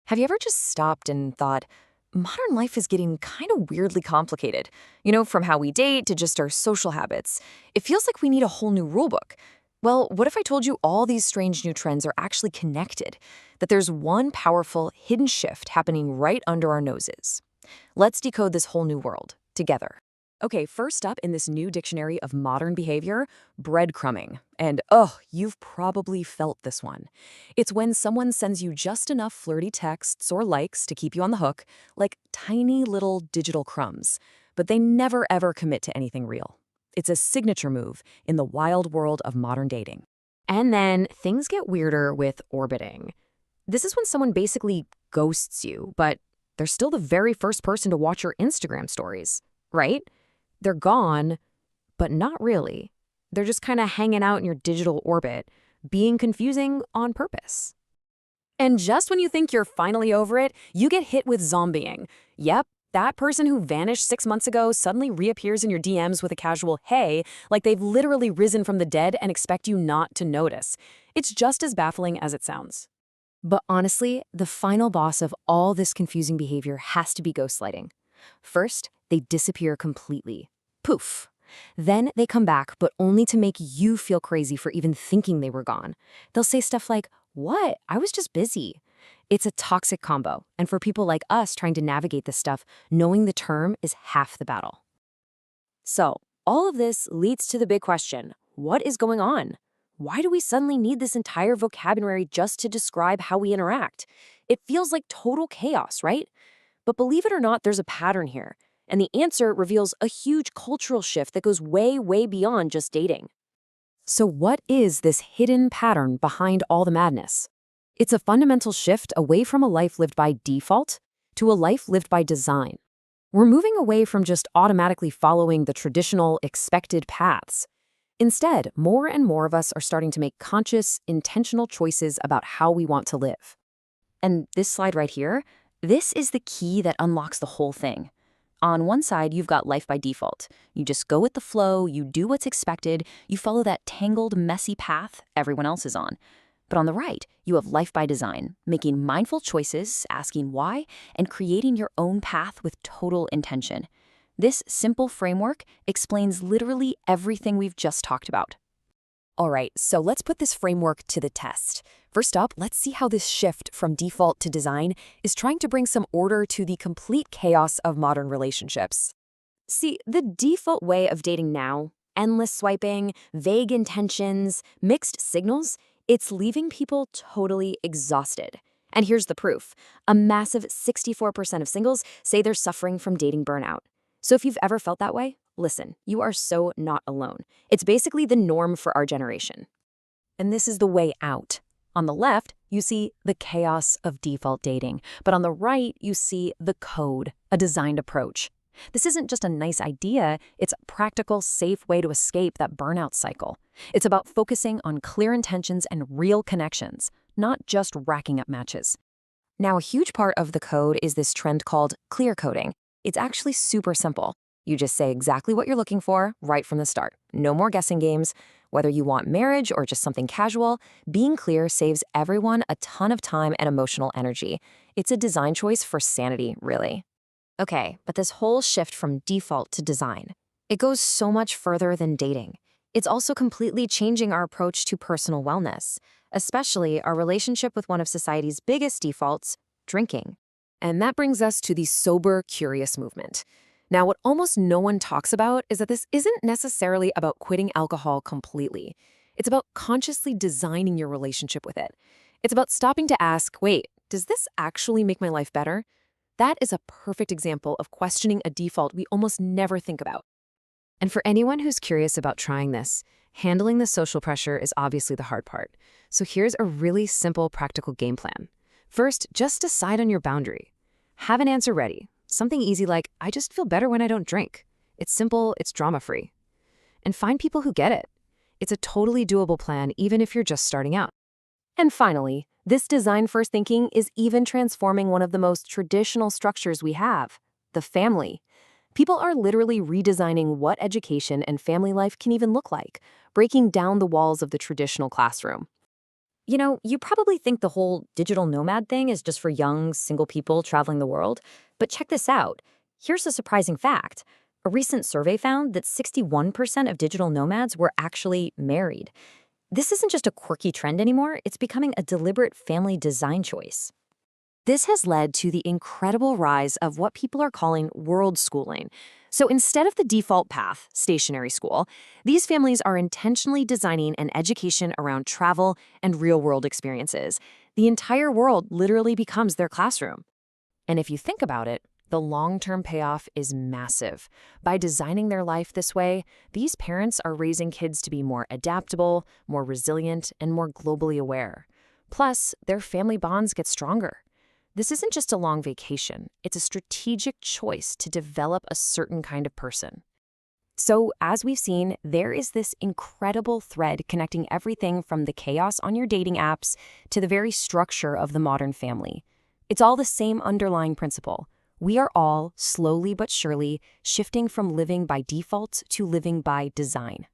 Have you ever just stopped and thought, modern life is getting kind of weirdly complicated? From how we date to just our social habits. It feels like we need a whole new rulebook. Well, what if I told you all these strange new trends are actually connected? That there's one powerful hidden shift happening right under our noses. Let's decode this whole new world together. Okay, first up in this new dictionary of modern behavior, breadcrumbing. And you've probably felt this one. It's when someone sends you just enough flirty texts or likes to keep you on the hook, like tiny little digital crumbs, but they never ever commit to anything real. It's a signature move in the wild world of modern dating. And then things get weirder with orbiting. This is when someone basically ghosts you, but they're still the very first person to watch your Instagram stories, right? They're gone, but not really. They're just kind of hanging out in your digital orbit, being confusing on purpose. And just when you think you're finally over it, you get hit with zombieing. Yep, that person who vanished 6 months ago suddenly reappears in your DMs with a casual hey, like they've literally risen from the dead and expect you not to notice. It's just as baffling as it sounds. But honestly, the final boss of all this confusing behavior has to be gaslighting. First, they disappear completely. Poof. Then they come back, but only to make you feel crazy for even thinking they were gone. They'll say stuff like, "What? I was just busy." It's a toxic combo, and for people like us trying to navigate this stuff, knowing the term is half the battle. So, all of this leads to the big question, what is going on? Why do we suddenly need this entire vocabulary just to describe how we interact? It feels like total chaos, right? But believe it or not, there's a pattern here. And the answer reveals a huge cultural shift that goes way, way beyond just dating. So what is this hidden pattern behind all the madness? It's a fundamental shift away from a life lived by default to a life lived by design. We're moving away from just automatically following the traditional, expected paths. Instead, more and more of us are starting to make conscious, intentional choices about how we want to live. And this slide right here, this is the key that unlocks the whole thing. On one side, you've got life by default. You just go with the flow, you do what's expected, you follow that tangled, messy path everyone else is on. But on the right, you have life by design, making mindful choices, asking why, and creating your own path with total intention. This simple framework explains literally everything we've just talked about. All right, so let's put this framework to the test. First up, let's see how this shift from default to design is trying to bring some order to the complete chaos of modern relationships. See, the default way of dating now, endless swiping, vague intentions, mixed signals, it's leaving people totally exhausted. And here's the proof. A massive 64% of singles say they're suffering from dating burnout. So if you've ever felt that way, listen, you are so not alone. It's basically the norm for our generation. And this is the way out. On the left, you see the chaos of default dating, but on the right, you see the code, a designed approach. This isn't just a nice idea, it's a practical, safe way to escape that burnout cycle. It's about focusing on clear intentions and real connections, not just racking up matches. Now, a huge part of the code is this trend called clear coding. It's actually super simple. You just say exactly what you're looking for right from the start. No more guessing games. Whether you want marriage or just something casual, being clear saves everyone a ton of time and emotional energy. It's a design choice for sanity, really. Okay, but this whole shift from default to design, it goes so much further than dating. It's also completely changing our approach to personal wellness, especially our relationship with one of society's biggest defaults, drinking. And that brings us to the sober, curious movement. Now, what almost no one talks about is that this isn't necessarily about quitting alcohol completely. It's about consciously designing your relationship with it. It's about stopping to ask, wait, does this actually make my life better? That is a perfect example of questioning a default we almost never think about. And for anyone who's curious about trying this, handling the social pressure is obviously the hard part. So here's a really simple, practical game plan. First, just decide on your boundary. Have an answer ready. Something easy like, I just feel better when I don't drink. It's simple, it's drama-free. And find people who get it. It's a totally doable plan even if you're just starting out. And finally, this design-first thinking is even transforming one of the most traditional structures we have, the family. People are literally redesigning what education and family life can even look like, breaking down the walls of the traditional classroom. You probably think the whole digital nomad thing is just for young, single people traveling the world. But check this out. Here's a surprising fact. A recent survey found that 61% of digital nomads were actually married. This isn't just a quirky trend anymore, it's becoming a deliberate family design choice. This has led to the incredible rise of what people are calling world schooling. So instead of the default path, stationary school, these families are intentionally designing an education around travel and real-world experiences. The entire world literally becomes their classroom. And if you think about it, the long-term payoff is massive. By designing their life this way, these parents are raising kids to be more adaptable, more resilient, and more globally aware. Plus, their family bonds get stronger. This isn't just a long vacation, it's a strategic choice to develop a certain kind of person. So, as we've seen, there is this incredible thread connecting everything from the chaos on your dating apps to the very structure of the modern family. It's all the same underlying principle. We are all, slowly but surely, shifting from living by default to living by design.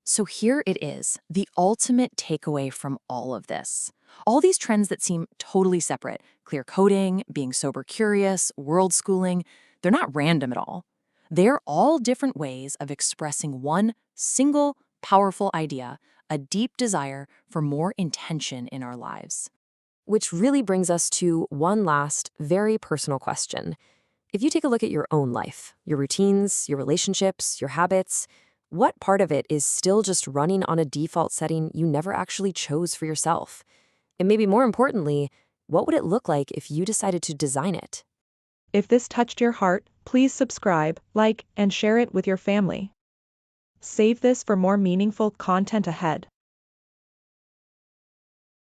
So here it is, the ultimate takeaway from all of this. All these trends that seem totally separate, clear coding, being sober curious, world schooling, they're not random at all. They're all different ways of expressing one single powerful idea, a deep desire for more intention in our lives. Which really brings us to one last, very personal question. If you take a look at your own life, your routines, your relationships, your habits, what part of it is still just running on a default setting you never actually chose for yourself? And maybe more importantly, what would it look like if you decided to design it? If this touched your heart, please subscribe, like, and share it with your family. Save this for more meaningful content ahead.